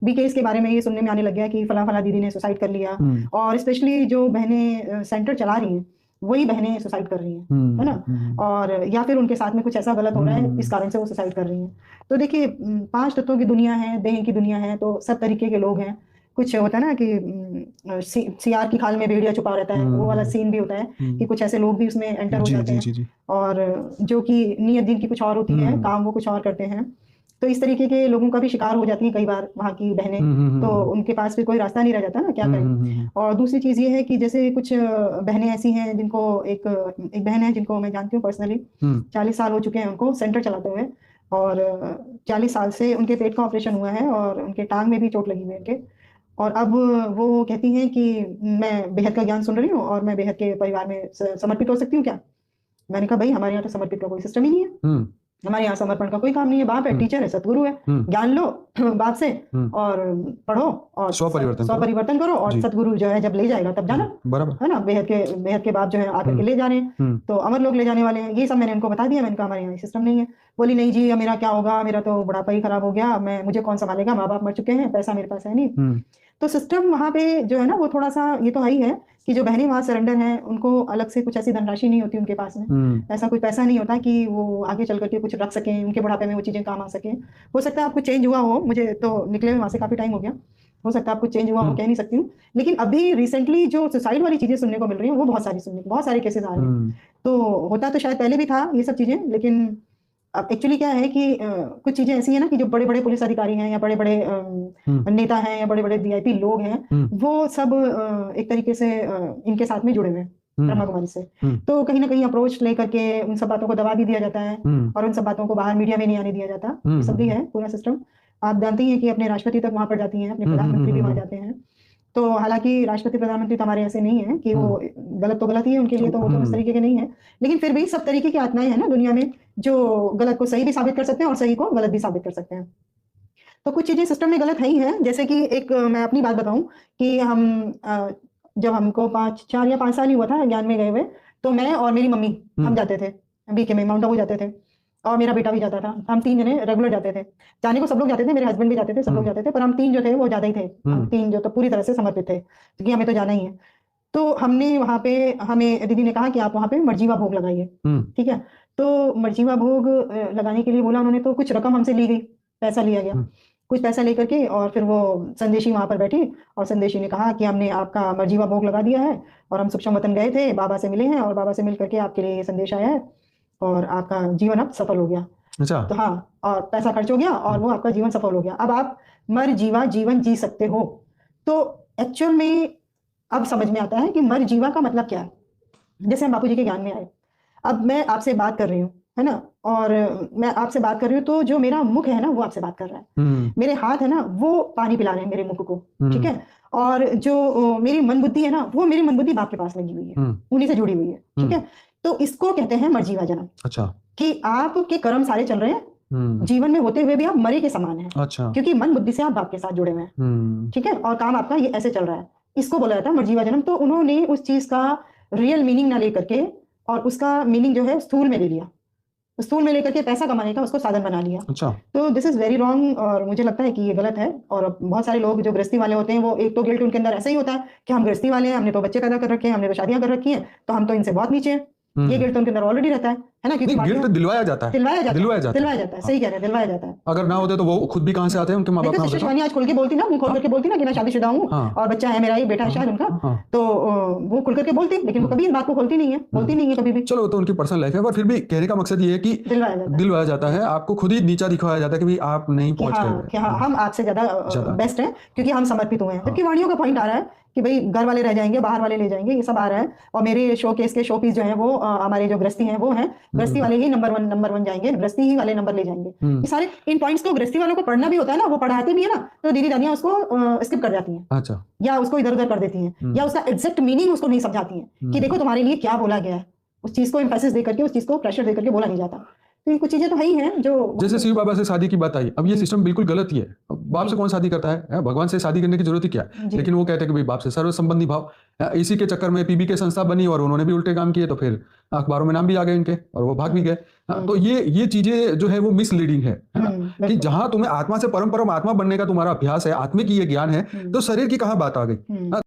भी केस के बारे में ये सुनने में आने लग गया कि फला फला दीदी ने सुसाइड कर लिया। और स्पेशली जो बहनें सेंटर चला रही हैं वही बहनें सुसाइड कर रही हैं, है ना। और या फिर उनके साथ में कुछ ऐसा गलत हो रहा है इस कारण से वो सुसाइड कर रही हैं। तो देखिए, 5 तत्वों की दुनिया है, देह की दुनिया है, तो सब तरीके के लोग हैं। कुछ होता है ना कि सियार की खाल में भेड़िया छुपा रहता है, वो वाला सीन भी होता है कि कुछ ऐसे लोग भी उसमें एंटर हो जाते हैं। और जो कि नीयत दिन की कुछ और होती है, काम वो कुछ और करते हैं। तो इस तरीके के लोगों का भी शिकार हो जाती हैं कई बार वहाँ की बहनें। तो उनके पास फिर कोई रास्ता नहीं रह जाता ना, क्या करें। और दूसरी चीज ये है कि जैसे कुछ बहनें ऐसी हैं जिनको एक बहन है जिनको मैं जानती हूँ पर्सनली, 40 साल हो चुके हैं उनको सेंटर चलाते हुए। और 40 साल से उनके पेट का ऑपरेशन हुआ है और उनके टांग में भी चोट लगी हुई है उनके। और अब वो कहती हैं कि मैं बेहद का ज्ञान सुन रही हूँ और मैं बेहद के परिवार में समर्पित हो सकती हूँ क्या। मैंने कहा भाई, हमारे यहाँ तो समर्पित का कोई सिस्टम ही नहीं है। हमारे यहाँ समर्पण का कोई काम नहीं है। बाप है, टीचर है, सतगुरु है, ज्ञान लो बाप से और पढ़ो और स्वपरिवर्तन करो। और सतगुरु जो है जब ले जाएगा तब जाना, बराबर है ना। बेहद के बाप जो है आकर के ले जा रहे हैं, तो अमर लोग ले जाने वाले हैं। ये सब मैंने उनको बता दिया। मैंने कहा हमारे यहाँ सिस्टम नहीं है। बोली नहीं जी, मेरा क्या होगा, मेरा तो बुढ़ापा ही खराब हो गया, मुझे कौन संभालेगा, माँ बाप मर चुके हैं, पैसा मेरे पास है नहीं। तो सिस्टम वहाँ पे जो है ना वो थोड़ा सा ये तो है ही है कि जो बहनें वहाँ सरेंडर हैं उनको अलग से कुछ ऐसी धनराशि नहीं होती उनके पास में। ऐसा कोई पैसा नहीं होता कि वो आगे चल करके कुछ रख सकें, उनके बुढ़ापे में वो चीजें काम आ सकें। हो सकता है आपको चेंज हुआ हो, मुझे तो निकले हुए वहाँ से काफी टाइम हो गया, हो सकता है आपको चेंज हुआ हो, कह नहीं सकती हूँ। लेकिन अभी रिसेंटली जो सुसाइड वाली चीजें सुनने को मिल रही हैं वो बहुत सारे केसेस आ रहे हैं। तो होता तो शायद पहले भी था ये सब चीजें, लेकिन अब एक्चुअली क्या है कि कुछ चीजें ऐसी हैं ना कि जो बड़े बड़े पुलिस अधिकारी हैं या बड़े बड़े नेता हैं या बड़े बड़े वीआईपी लोग हैं, वो सब एक तरीके से इनके साथ में जुड़े हुए हैं ब्रह्मा कुमारी से। तो कहीं ना कहीं अप्रोच लेकर के उन सब बातों को दबा भी दिया जाता है और उन सब बातों को बाहर मीडिया में नहीं आने दिया जाता। ये सब भी है पूरा सिस्टम। आप जानते ही हैं कि अपने राष्ट्रपति तक वहां पर जाती हैं, अपने प्रधानमंत्री भी वहां जाते हैं। तो हालांकि राष्ट्रपति प्रधानमंत्री तो हमारे ऐसे नहीं है कि वो गलत तो गलत ही है उनके लिए, तो वो तो उस तरीके के नहीं है। लेकिन फिर भी सब तरीके की आत्माएं हैं ना दुनिया में, जो गलत को सही भी साबित कर सकते हैं और सही को गलत भी साबित कर सकते हैं। तो कुछ चीजें सिस्टम में गलत है ही हैं। जैसे कि एक मैं अपनी बात बताऊं कि हम जब हमको 4 या 5 साल ही हुआ था ज्ञान में गए हुए, तो मैं और मेरी मम्मी हम जाते थे बीके में, माउंट आबू जाते थे। और मेरा बेटा भी जाता था। हम 3 जने रेगुलर जाते थे। जाने को सब लोग जाते थे, मेरे हस्बैंड भी जाते थे, सब लोग जाते थे, पर हम 3 जो थे वो ज्यादा ही थे। हम 3 जो तो पूरी तरह से समर्पित थे क्योंकि हमें तो जाना ही है। तो हमने वहां पे, हमें दीदी ने कहा कि आप वहां पे मर्जीवा भोग लगाइए, ठीक है। तो मर्जीवा भोग लगाने के लिए बोला उन्होंने, तो कुछ रकम हमसे ली गई, पैसा लिया गया, कुछ पैसा लेकर के। और फिर वो संदेशी वहां पर बैठी और संदेशी ने कहा कि हमने आपका मर्जीवा भोग लगा दिया है और हम सूक्ष्म वतन गए थे, बाबा से मिले हैं और बाबा से मिल करके आपके लिए ये संदेश आया है और आपका जीवन अब सफल हो गया। अच्छा। तो हाँ, और पैसा खर्च हो गया और वो आपका जीवन सफल हो गया, अब आप मर जीवा जीवन जी सकते हो। तो एक्चुअल में अब समझ में आता है कि मर जीवा का मतलब क्या है। जैसे हम बापूजी के ज्ञान में आए, अब मैं आपसे बात कर रही हूँ, है ना, और मैं आपसे बात कर रही हूँ तो जो मेरा मुख है ना वो आपसे बात कर रहा है, मेरे हाथ है ना वो पानी पिला रहे हैं मेरे मुख को, ठीक है। और जो मेरी मन बुद्धि है ना वो मेरी मन बुद्धि बाप के पास लगी हुई है, उन्हीं से जुड़ी हुई है, ठीक है। तो इसको कहते हैं मर्जीवा जन्म। अच्छा। कि आपके कर्म सारे चल रहे हैं, जीवन में होते हुए भी आप मरे के समान हैं। अच्छा। क्योंकि मन बुद्धि से आप बाप के साथ जुड़े हुए हैं, ठीक है, और काम आपका ये ऐसे चल रहा है, इसको बोला जाता है मर्जीवा जन्म। तो उन्होंने उस चीज का रियल मीनिंग ना लेकर के और उसका मीनिंग जो है स्थूल में ले लिया, स्थूल में लेकर के पैसा कमाने का उसको साधन बना लिया। अच्छा। तो दिस इज वेरी रॉन्ग और मुझे लगता है कि ये गलत है। और बहुत सारे लोग जो गृहस्थी वाले होते हैं वो एक तो गिल्ट उनके अंदर ऐसा ही होता है कि हम गृहस्थी वाले हैं, हमने तो बच्चे पैदा कर रखे हैं, हमने तो शादियां कर रखी हैं, तो हम तो इनसे बहुत नीचे हैं। ये गिल्ट तो उनके अंदर ऑलरेडी रहता है ना। क्योंकि गिल्ट दिलवाया जाता है, सही कह रहे हैं, दिलवाया जाता है। अगर ना होते तो वो खुद भी कहां से आते हैं, उनके माँ बाप शिवानी आज खुल के बोलती ना, मुंह खोल करके बोलती ना कि मैं शादीशुदा हूँ और बच्चा है मेरा, एक बेटा है शायद उनका, तो वो खुल करके बोलती, लेकिन वो कभी इस बात को खोलती नहीं है, कभी भी। चलो तो उनकी पर्सनल लाइफ है, पर फिर भी कहने का मकसद ये है कि दिलवाया जाता है, आपको खुद ही नीचा दिखाया जाता है कि आप नहीं पहुंच गए, हम आपसे ज्यादा बेस्ट हैं क्योंकि हम समर्पित हुए हैं। जबकि वाणियों का पॉइंट आ रहा है कि भाई घर वाले रह जाएंगे, बाहर वाले ले जाएंगे, ये सब आ रहा है। और मेरे शो केस के शो पीस जो है वो हमारे जो गृहस्थी हैं वो हैं, गृहस्थी वाले ही नंबर वन जाएंगे, गृहस्थी ही वाले नंबर ले जाएंगे। ये सारे इन पॉइंट्स को गृहस्थी वालों को पढ़ना भी होता है ना, वो पढ़ाते भी है ना, तो दीदी दादियां उसको स्किप कर जाती हैं। अच्छा। या उसको इधर उधर कर देती हैं, या उसका एग्जैक्ट मीनिंग उसको नहीं समझाती हैं कि देखो तुम्हारे लिए क्या बोला गया है। उस चीज को एम्फेसिस दे करके, उस चीज को प्रेशर दे करके बोला नहीं जाता। तो ये कुछ चीजें तो है ही हैं जो, जैसे शिव बाबा से शादी की बात आई, अब ये सिस्टम बिल्कुल गलत ही है। बाप से कौन शादी करता है? भगवान से शादी करने की जरूरत ही क्या है? लेकिन वो कहते हैं कि भाई बाप से सर्व संबंधी भाव। इसी के चक्कर में पीबी के संस्था बनी और उन्होंने भी उल्टे काम किए, तो फिर अखबारों में नाम भी आ गए इनके और वो भाग भी गए। तो ये चीजें जो है वो मिसलीडिंग है ना, कि जहां तुम्हें आत्मा से परम आत्मा बनने का तुम्हारा अभ्यास है, आत्मिक ये ज्ञान है, तो शरीर की कहाँ बात आ गई?